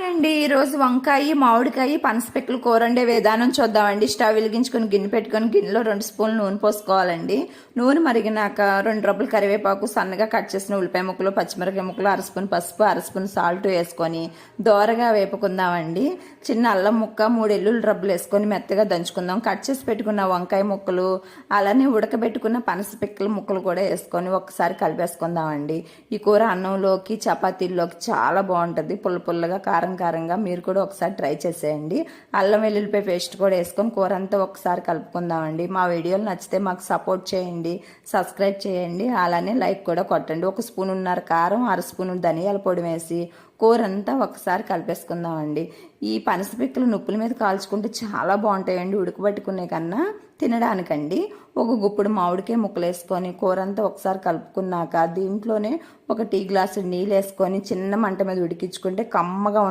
అండి ఈరోజు వంకాయ మామిడికాయ పనసపిక్కలు కూర వండే విధానం చూద్దామండి. స్టవ్ వెలిగించుకొని గిన్నె పెట్టుకొని గిన్నెలో 2 స్పూన్లు నూనె పోసుకోవాలండి. నూనె మరిగినాక 2 రబ్బలు కరివేపాకు, సన్నగా కట్ చేసిన ఉల్లిపాయ ముక్కలు, పచ్చిమిరపకాయ ముక్కలు, 1 స్పూన్ పసుపు, 1 స్పూన్ సాల్ట్ వేసుకొని దోరగా వేపుకుందామండి. చిన్న అల్లం ముక్క, 3 ఎల్లుల్లి రబ్బలు వేసుకొని మెత్తగా దంచుకుందాం. కట్ చేసి పెట్టుకున్న వంకాయ ముక్కలు, అలానే ఉడకబెట్టుకున్న పనసపిక్కల ముక్కలు కూడా వేసుకొని ఒకసారి కలిపేసుకుందామండి. ఈ కూర అన్నంలోకి, చపాతీల్లోకి చాలా బాగుంటుంది. పుల్లగా కారంగా మీరు కూడా ఒకసారి ట్రై చేసేయండి. అల్లం వెల్లుల్లిపాయ పేస్ట్ కూడా వేసుకొని కూర అంతా ఒకసారి కలుపుకుందామండి. మా వీడియోలు నచ్చితే మాకు సపోర్ట్ చేయండి, సబ్స్క్రైబ్ చేయండి, అలానే లైక్ కూడా కొట్టండి. 1 స్పూనున్నర కారం, 1/2 స్పూన్ ధనియాల పొడి వేసి కూర అంతా ఒకసారి కలిపేసుకుందామండి. ఈ పనసపిక్కలు నొప్పుల మీద కాల్చుకుంటే చాలా బాగుంటాయండి, ఉడకబెట్టుకునే కన్నా తినడానికండి. 1 గుప్పుడు మామిడికాయ ముక్కలు వేసుకొని కూర అంతా ఒకసారి కలుపుకున్నాక దీంట్లోనే 1 టీ గ్లాసు నీళ్ళు వేసుకొని చిన్న మంట మీద ఉడికించుకుంటే కమ్మగా